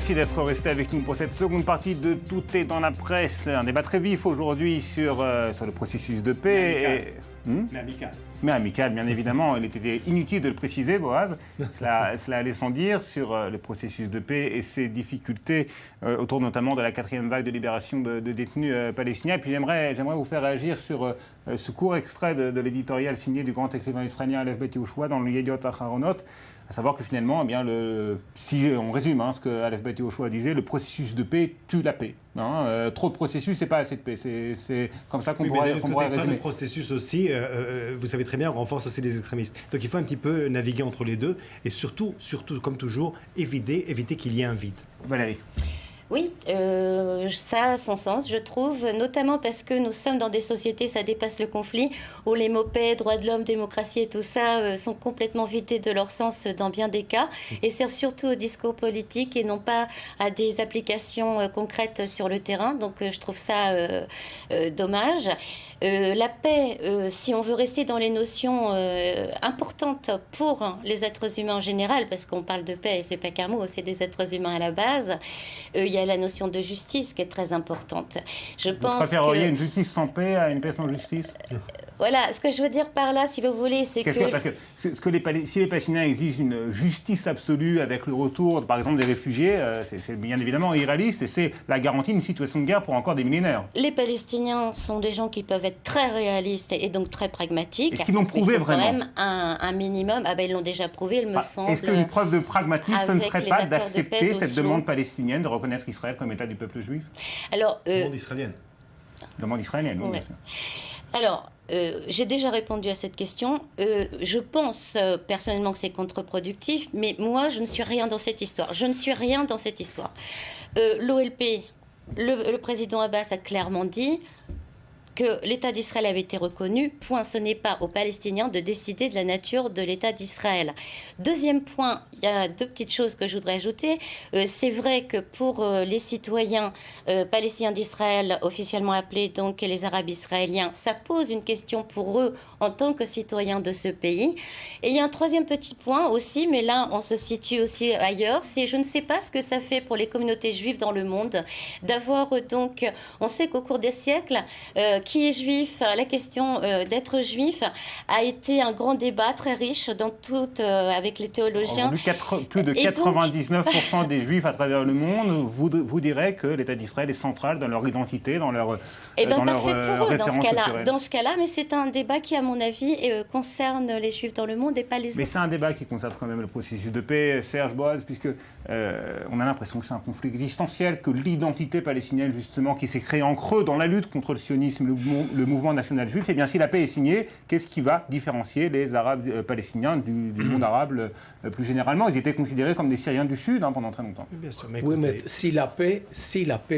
Merci d'être resté avec nous pour cette seconde partie de Tout est dans la presse. Un débat très vif aujourd'hui sur le processus de paix. Mais amical. Mais amical, bien évidemment. Il était inutile de le préciser, Boaz. Cela allait sans dire sur le processus de paix et ses difficultés autour notamment de la 4e vague de libération de détenus palestiniens. Et puis j'aimerais vous faire réagir sur ce court extrait de l'éditorial signé du grand écrivain israélien Aleph Bet Yehoshua dans le Yediot Aharonot. À savoir que finalement, eh bien, si on résume ce que Aleph Bet Yehoshua disait, le processus de paix tue la paix. Trop de processus, c'est pas assez de paix. C'est comme ça qu'on pourrait résumer. Le processus aussi, vous savez très bien, renforce aussi les extrémistes. Donc il faut un petit peu naviguer entre les deux et surtout comme toujours, éviter qu'il y ait un vide. Valérie. Oui, ça a son sens, je trouve, notamment parce que nous sommes dans des sociétés, ça dépasse le conflit, où les mots paix, droits de l'homme, démocratie et tout ça sont complètement vidés de leur sens dans bien des cas et servent surtout au discours politique et non pas à des applications concrètes sur le terrain. Donc je trouve ça dommage. La paix, si on veut rester dans les notions importantes pour les êtres humains en général, parce qu'on parle de paix et c'est pas qu'un mot, c'est des êtres humains à la base, il y a la notion de justice qui est très importante. Vous préféreriez une justice sans paix à une paix sans justice ? Voilà, ce que je veux dire par là, si vous voulez, c'est que... Parce que si les Palestiniens exigent une justice absolue avec le retour, par exemple, des réfugiés, c'est bien évidemment irréaliste et c'est la garantie d'une situation de guerre pour encore des millénaires. Les Palestiniens sont des gens qui peuvent être très réalistes et donc très pragmatiques. Est-ce qu'ils l'ont prouvé vraiment ? Quand même un minimum. Ils l'ont déjà prouvé, il me semble. Est-ce qu'une preuve de pragmatisme, ce ne serait pas d'accepter cette demande palestinienne de reconnaître Israël comme État du peuple juif ? Alors, demande israélienne. Demande israélienne, oui, ouais. bien sûr. Alors, j'ai déjà répondu à cette question. Je pense personnellement que c'est contre-productif, mais moi, je ne suis rien dans cette histoire. L'OLP, le président Abbas a clairement dit que l'État d'Israël avait été reconnu. Point, ce n'est pas aux Palestiniens de décider de la nature de l'État d'Israël. Deuxième point, il y a deux petites choses que je voudrais ajouter. C'est vrai que pour les citoyens palestiniens d'Israël, officiellement appelés donc les Arabes israéliens, ça pose une question pour eux en tant que citoyens de ce pays. Et il y a un troisième petit point aussi, mais là on se situe aussi ailleurs, c'est je ne sais pas ce que ça fait pour les communautés juives dans le monde d'avoir donc, on sait qu'au cours des siècles, qui est juif, la question d'être juif a été un grand débat très riche dans avec les théologiens. Plus de 99% des juifs à travers le monde vous diraient que l'État d'Israël est central dans leur identité, dans leur référence culturelle. Dans ce cas-là, mais c'est un débat qui, à mon avis, concerne les juifs dans le monde et pas les autres. Mais c'est un débat qui concerne quand même le processus de paix, Serge Boaz, puisque on a l'impression que c'est un conflit existentiel, que l'identité palestinienne, justement, qui s'est créée en creux dans la lutte contre le sionisme, le mouvement national juif, et bien si la paix est signée, qu'est-ce qui va différencier les Arabes palestiniens du monde arabe plus généralement ? Ils étaient considérés comme des Syriens du Sud pendant très longtemps. Bien sûr, mais écoutez... Oui, mais si la paix,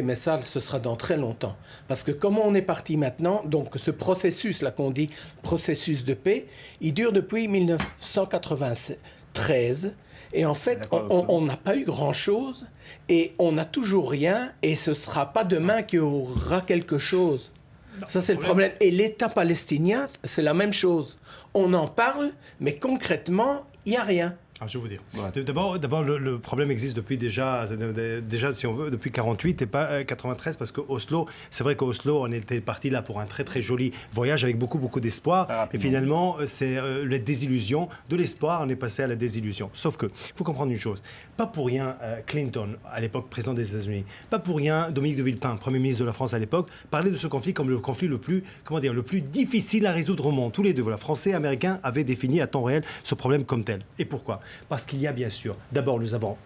mais ça, ce sera dans très longtemps. Parce que comment on est parti maintenant, donc ce processus-là qu'on dit processus de paix, il dure depuis 1993. Et en fait, on n'a pas eu grand-chose et on n'a toujours rien et ce ne sera pas demain qu'il y aura quelque chose. Non, ça, c'est le problème. Et l'État palestinien, c'est la même chose. On en parle, mais concrètement, il n'y a rien. Alors, je vais vous dire. Ouais. D'abord, le problème existe depuis déjà, si on veut, depuis 48 et pas 93, parce que Oslo, c'est vrai qu'à Oslo, on était parti là pour un très très joli voyage avec beaucoup d'espoir. Et finalement, c'est la désillusion. De l'espoir, on est passé à la désillusion. Sauf que, il faut comprendre une chose. Pas pour rien, Clinton, à l'époque président des États-Unis, pas pour rien, Dominique de Villepin, Premier ministre de la France à l'époque, parlait de ce conflit comme le conflit le plus difficile à résoudre au monde. Tous les deux, Français et Américains, avaient défini à temps réel ce problème comme tel. Et pourquoi ? Parce qu'il y a bien sûr, d'abord nous avons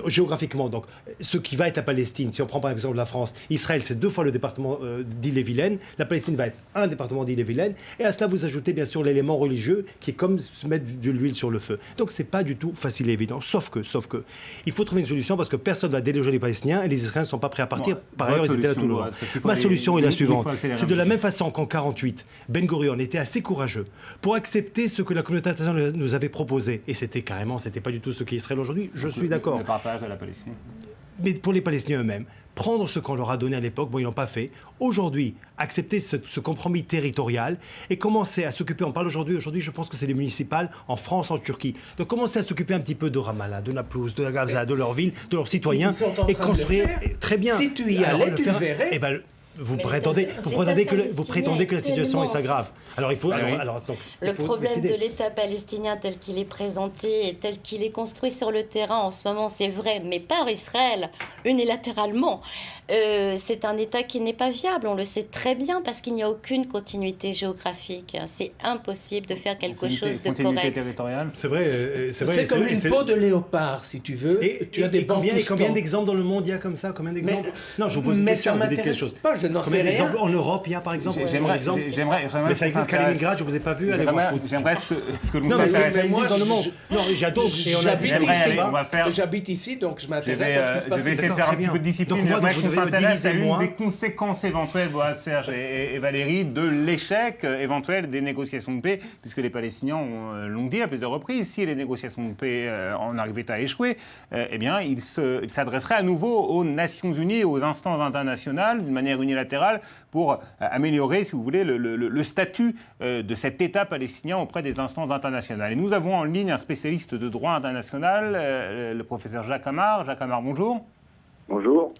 géographiquement, donc ce qui va être la Palestine, si on prend par exemple la France, Israël c'est 2 fois le département d'Ille-et-Vilaine, la Palestine va être un département d'Ille-et-Vilaine, et à cela vous ajoutez bien sûr l'élément religieux qui est comme se mettre de l'huile sur le feu. Donc c'est pas du tout facile et évident, sauf que, il faut trouver une solution parce que personne ne va déloger les Palestiniens et les Israéliens ne sont pas prêts à partir, par ailleurs ils étaient là tout le long. Ma solution est la suivante, c'est de la même façon qu'en 48, Ben Gurion était assez courageux pour accepter ce que la communauté internationale nous avait proposé. Et c'était pas du tout ce qu'est Israël aujourd'hui. Je suis d'accord. Le partage de la Palestine. mais pour les Palestiniens eux-mêmes, prendre ce qu'on leur a donné à l'époque, bon, ils l'ont pas fait. Aujourd'hui, accepter ce compromis territorial et commencer à s'occuper, on parle aujourd'hui, je pense que c'est les municipales en France, en Turquie, de commencer à s'occuper un petit peu de Ramallah, de Naplouse, de Gaza, de leur ville, de leurs citoyens, et construire, très bien. Si tu y allais, tu le verrais. Eh ben, vous prétendez que la situation s'aggrave. Alors il faut. Le problème de l'État palestinien tel qu'il est présenté et tel qu'il est construit sur le terrain en ce moment, c'est vrai, mais par Israël, unilatéralement. C'est un État qui n'est pas viable, on le sait très bien, parce qu'il n'y a aucune continuité géographique. C'est impossible de faire quelque chose de correct. C'est vrai. C'est comme une peau de léopard, si tu veux. Tu as des combien d'exemples dans le monde il y a comme ça? Combien d'exemples? Non, je vous pose une question. Mais ça m'intéresse pas, je n'en sais Combien rien. d'exemples en Europe il y a par exemple? Mais ça existe qu'à Leningrad, je ne vous ai pas vu. J'aimerais que nous existe dans le monde. Non, j'adore. J'habite ici, donc je m'intéresse à ce qui se passe. Je vais essayer de faire un petit peu de discipline. J'aimerais qu'on s'intéresse à une des conséquences éventuelles, Serge et Valérie, de l'échec éventuel des négociations de paix, puisque les Palestiniens l'ont dit à plusieurs reprises, si les négociations de paix en arrivaient à échouer, eh bien, ils s'adresseraient à nouveau aux Nations Unies, aux instances internationales, d'une manière unilatérale, pour améliorer, si vous voulez, le statut de cet État palestinien auprès des instances internationales. Et nous avons en ligne un spécialiste de droit international, le professeur Jacques Amar. Jacques Amar, bonjour. Bonjour.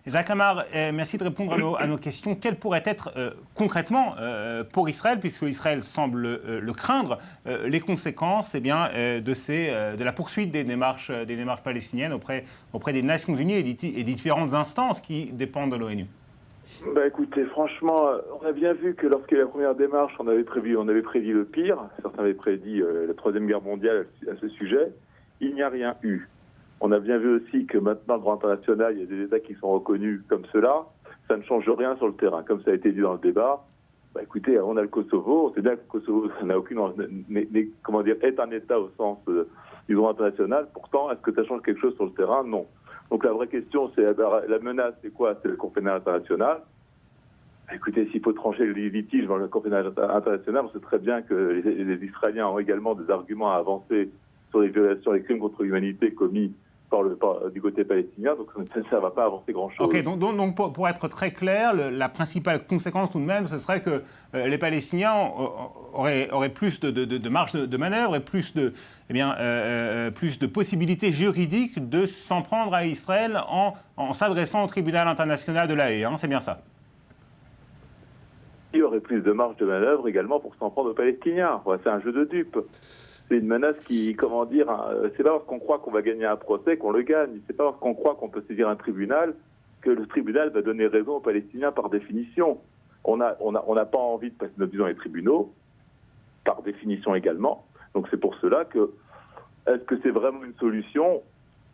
Jacques Amar, merci de répondre à nos questions. Quelles pourraient être concrètement pour Israël, puisque Israël semble le craindre, les conséquences de la poursuite des démarches palestiniennes auprès des Nations Unies et des différentes instances qui dépendent de l'ONU? Écoutez, franchement, on a bien vu que lorsqu'il y a eu la première démarche, on avait prédit le pire. Certains avaient prédit la Troisième Guerre mondiale à ce sujet. Il n'y a rien eu. On a bien vu aussi que maintenant, le droit international, il y a des États qui sont reconnus comme cela. Ça ne change rien sur le terrain. Comme ça a été dit dans le débat, écoutez, on a le Kosovo. On sait bien que le Kosovo n'a aucune... est un État au sens du droit international. Pourtant, est-ce que ça change quelque chose sur le terrain? Non. Donc la vraie question, c'est la menace, c'est quoi? C'est le Cour pénale internationale. Écoutez, s'il faut trancher le litige dans le Cour pénale international, on sait très bien que les Israéliens ont également des arguments à avancer sur les violations, les crimes contre l'humanité commis du côté palestinien, donc ça ne va pas avancer grand-chose. Ok, donc pour être très clair, la principale conséquence tout de même, ce serait que les Palestiniens auraient plus de marge de manœuvre et plus de possibilités juridiques de s'en prendre à Israël en s'adressant au tribunal international de La Haye, c'est bien ça? Il y aurait plus de marge de manœuvre également pour s'en prendre aux Palestiniens. C'est un jeu de dupes. C'est une menace qui, c'est pas parce qu'on croit qu'on va gagner un procès qu'on le gagne. C'est pas parce qu'on croit qu'on peut saisir un tribunal que le tribunal va donner raison aux Palestiniens par définition. On n'a pas envie de passer notre vie dans les tribunaux, par définition également. Donc c'est pour cela que, est-ce que c'est vraiment une solution?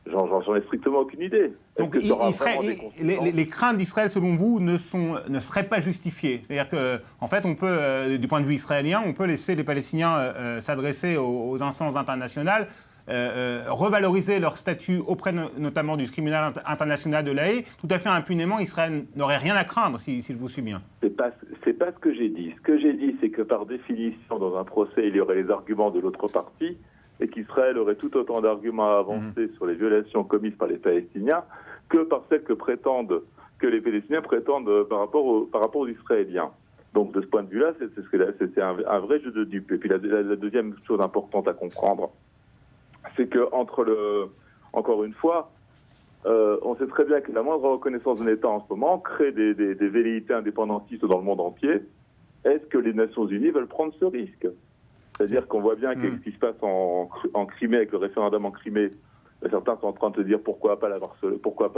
J'en ai strictement aucune idée. Donc les craintes d'Israël, selon vous, ne seraient pas justifiées. C'est-à-dire qu'en fait, on peut, du point de vue israélien, on peut laisser les Palestiniens s'adresser aux instances internationales, revaloriser leur statut auprès notamment du tribunal international de La Haye, tout à fait impunément. Israël n'aurait rien à craindre, si je vous suis bien. C'est pas ce que j'ai dit. Ce que j'ai dit, c'est que par définition, dans un procès, il y aurait les arguments de l'autre partie, et qu'Israël aurait tout autant d'arguments à avancer sur les violations commises par les Palestiniens que par celles que les Palestiniens prétendent par rapport aux Israéliens. Donc de ce point de vue-là, c'est un vrai jeu de dupes. Et puis la deuxième chose importante à comprendre, c'est que encore une fois, on sait très bien que la moindre reconnaissance d'un État en ce moment crée des velléités indépendantistes dans le monde entier. Est-ce que les Nations Unies veulent prendre ce risque? C'est-à-dire qu'on voit bien que ce qui se passe en Crimée, avec le référendum en Crimée, certains sont en train de se dire pourquoi pas Barcelone, pourquoi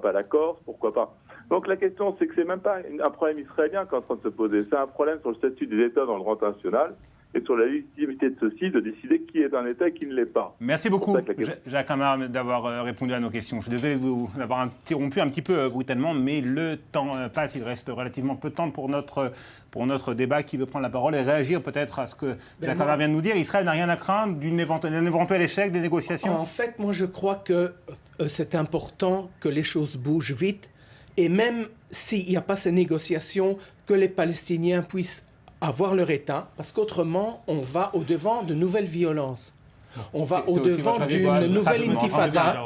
pas la Corse, pourquoi pas... Donc la question, c'est que c'est même pas un problème israélien qui est en train de se poser, c'est un problème sur le statut des États dans le droit international et sur la légitimité de ceux-ci de décider qui est un État et qui ne l'est pas. Merci beaucoup, Jacques Amar, d'avoir répondu à nos questions. Je suis désolé d'avoir interrompu un petit peu brutalement, mais le temps passe. Il reste relativement peu de temps pour notre débat. Qui veut prendre la parole et réagir peut-être à ce que Jacques Amar vient de nous dire? Israël n'a rien à craindre d'un éventuel échec des négociations? En fait, moi, je crois que c'est important que les choses bougent vite. Et même s'il n'y a pas ces négociations, que les Palestiniens puissent avoir leur État, parce qu'autrement, on va au-devant de nouvelles violences. On va C'est aussi au-devant votre avis, d'une Boaz, nouvelle rapidement, intifada.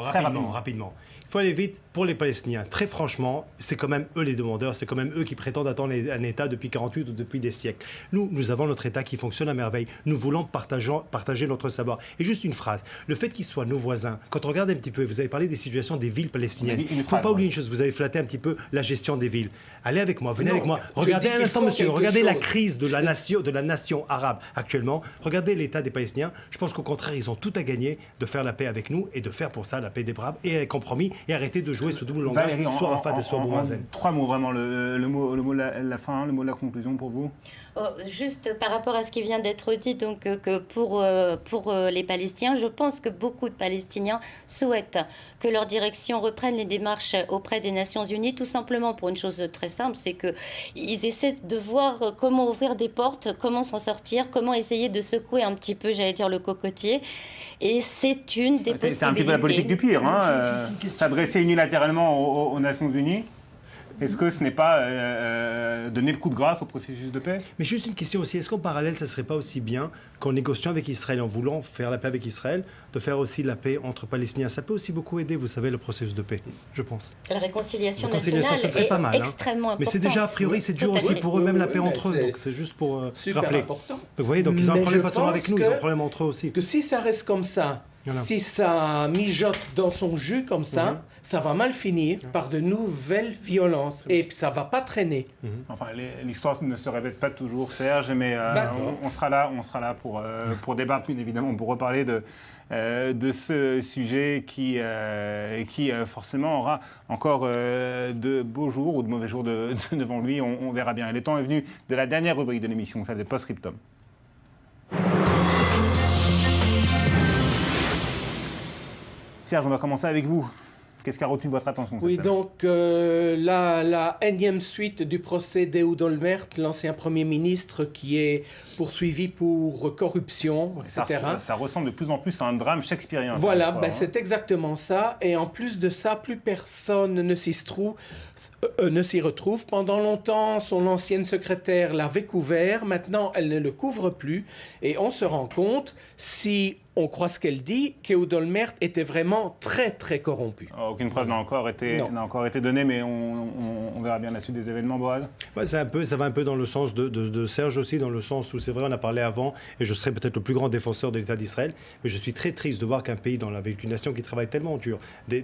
Rapidement. Il faut aller vite pour les Palestiniens. Très franchement, c'est quand même eux les demandeurs, c'est quand même eux qui prétendent attendre un État depuis 48 ou depuis des siècles. Nous avons notre État qui fonctionne à merveille. Nous voulons partager notre savoir. Et juste une phrase, le fait qu'ils soient nos voisins, quand on regarde un petit peu, vous avez parlé des situations des villes palestiniennes. Il ne faut pas oublier une chose, vous avez flatté un petit peu la gestion des villes. Allez avec moi, venez avec moi. Regardez un instant, monsieur, regardez la crise de la nation arabe actuellement. Regardez l'état des Palestiniens. Je pense qu'au contraire, ils ont tout à gagner de faire la paix avec nous et de faire pour ça la paix des braves et un compromis et arrêter de jouer ce double langage, soit Rafat et soit Boumazen. 3 mots vraiment, le mot de la fin, le mot de la conclusion pour vous. Juste par rapport à ce qui vient d'être dit, donc que pour les Palestiniens, je pense que beaucoup de Palestiniens souhaitent que leur direction reprenne les démarches auprès des Nations Unies, tout simplement pour une chose très simple, c'est qu'ils essaient de voir comment ouvrir des portes, comment s'en sortir, comment essayer de secouer un petit peu, j'allais dire, le cocotier. Et c'est une des possibilités. C'est un petit peu la politique du pire, hein, s'adresser unilatéralement aux Nations Unies. Est-ce que ce n'est pas donner le coup de grâce au processus de paix? Mais juste une question aussi, est-ce qu'en parallèle, ça ne serait pas aussi bien qu'en négociant avec Israël, en voulant faire la paix avec Israël, de faire aussi la paix entre Palestiniens? Ça peut aussi beaucoup aider, vous savez, le processus de paix, je pense. La réconciliation nationale ça serait pas mal, extrêmement importante. Mais c'est déjà, a priori, c'est dur aussi pour eux-mêmes la paix entre eux, donc c'est juste pour rappeler. Important. Donc vous voyez, donc ils ont un problème pas seulement avec nous, ils ont un problème entre eux aussi. Que si ça reste comme ça, Voilà. si ça mijote dans son jus comme ça, ça va mal finir par de nouvelles violences et puis ça va pas traîner. Enfin, l'histoire ne se répète pas toujours, Serge, mais on sera là pour débattre, bien évidemment, pour reparler de ce sujet qui forcément aura encore de beaux jours ou de mauvais jours devant lui. On verra bien. Et le temps est venu de la dernière rubrique de l'émission, celle de Post-Scriptum. Serge, on va commencer avec vous. Qu'est-ce qui a retenu votre attention? Oui, donc la énième suite du procès d'Ehud Olmert, l'ancien Premier ministre qui est poursuivi pour corruption, etc. Ça ressemble de plus en plus à un drame shakespearien. Voilà, c'est exactement ça. Et en plus de ça, plus personne ne s'y retrouve. Pendant longtemps, son ancienne secrétaire l'avait couvert. Maintenant, elle ne le couvre plus. Et on se rend compte, si on croit ce qu'elle dit, qu'Ehud Olmert était vraiment très, très corrompu. Aucune preuve n'a encore été donnée, mais on verra bien la suite des événements, Boaz. Ouais, ça va un peu dans le sens de Serge aussi, dans le sens où c'est vrai, on a parlé avant, et je serai peut-être le plus grand défenseur de l'État d'Israël, mais je suis très triste de voir qu'un pays avec une nation qui travaille tellement dur, des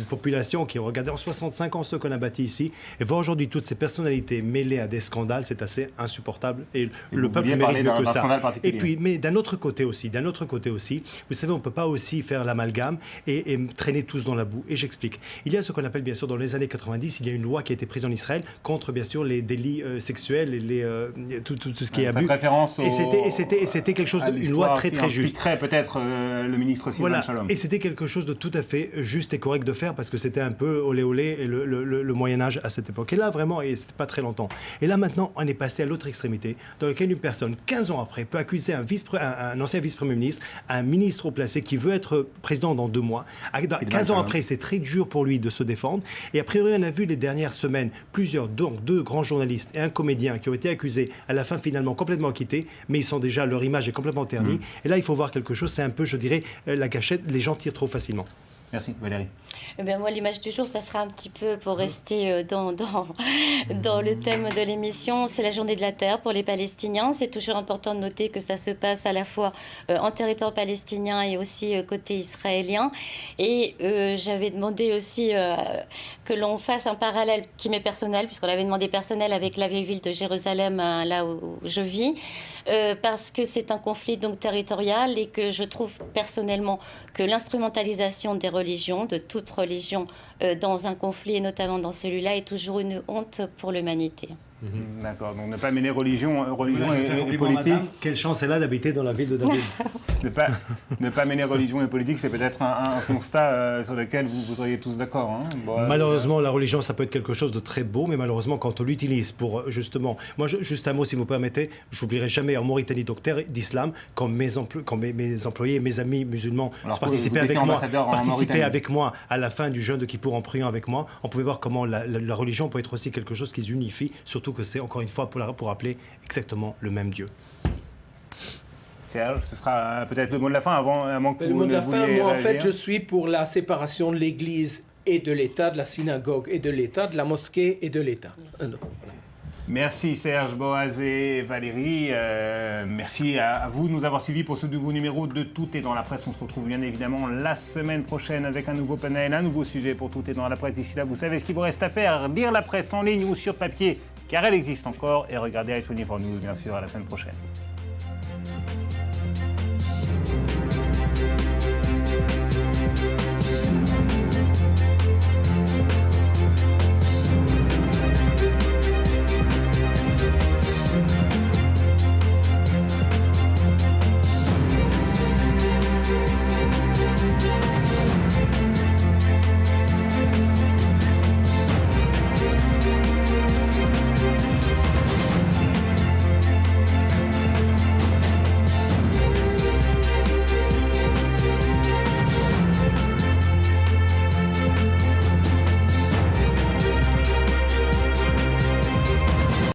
populations qui ont regardé en 65 ans ceux qu'on a bâtis ici, et voir aujourd'hui toutes ces personnalités mêlées à des scandales, c'est assez insupportable, et le peuple mérite mieux que ça. Et puis, mais d'un autre côté aussi, vous savez, on ne peut pas aussi faire l'amalgame et traîner tous dans la boue. Et j'explique. Il y a ce qu'on appelle, bien sûr, dans les années 90, il y a une loi qui a été prise en Israël contre, bien sûr, les délits sexuels et tout ce qui est abus. Et c'était quelque chose, une loi très, très juste. Peut-être le ministre Silvan Shalom. Et c'était quelque chose de tout à fait juste et correct de faire parce que c'était un peu olé olé et le Moyen-Âge à cette époque. Et là, vraiment, et c'était pas très longtemps. Et là, maintenant, on est passé à l'autre extrémité dans laquelle une personne, 15 ans après, peut accuser un ancien vice-premier ministre, un ministre au placé qui veut être président dans 2 mois. 15 ans après, c'est très dur pour lui de se défendre. Et a priori, on a vu les dernières semaines plusieurs, donc 2 grands journalistes et un comédien qui ont été accusés, à la fin finalement complètement acquittés, mais ils sont déjà, leur image est complètement ternie. Et là, il faut voir quelque chose, c'est un peu, je dirais, la gâchette, les gens tirent trop facilement. Merci, Valérie. Eh bien, moi, l'image du jour, ça sera un petit peu pour rester dans le thème de l'émission. C'est la journée de la terre pour les Palestiniens. C'est toujours important de noter que ça se passe à la fois en territoire palestinien et aussi côté israélien. Et j'avais demandé aussi que l'on fasse un parallèle qui m'est personnel, puisqu'on avait demandé personnel avec la vieille ville de Jérusalem, là où je vis. Parce que c'est un conflit donc territorial et que je trouve personnellement que l'instrumentalisation des religions, de toute religion, dans un conflit et notamment dans celui-là, est toujours une honte pour l'humanité. D'accord, donc ne pas mêler religion et politique. Madame, quelle chance elle a d'habiter dans la ville de David. ne pas mêler religion et politique, c'est peut-être un constat sur lequel vous seriez tous d'accord. Hein. Malheureusement, la religion, ça peut être quelque chose de très beau, mais malheureusement, quand on l'utilise pour justement... Moi, juste un mot, si vous permettez, je n'oublierai jamais en Mauritanie, donc terre d'islam, quand mes employés, mes amis musulmans participaient avec moi à la fin du jeûne de Kippour en priant avec moi, on pouvait voir comment la religion peut être aussi quelque chose qui unifie, surtout que c'est, encore une fois, pour rappeler exactement le même Dieu. Serge, ce sera peut-être le mot de la fin avant que Le vous mot de ne la fin, vouliez moi, en fait, réagir. je suis pour la séparation de l'Église et de l'État, de la synagogue et de l'État, de la mosquée et de l'État. Merci Serge, Boaz et Valérie. Merci à vous de nous avoir suivis pour ce nouveau numéro de Tout est dans la presse. On se retrouve bien évidemment la semaine prochaine avec un nouveau panel, un nouveau sujet pour Tout est dans la presse. D'ici là, vous savez ce qu'il vous reste à faire. Lire la presse en ligne ou sur papier, car elle existe encore. Et regardez i24 News, bien sûr, à la semaine prochaine.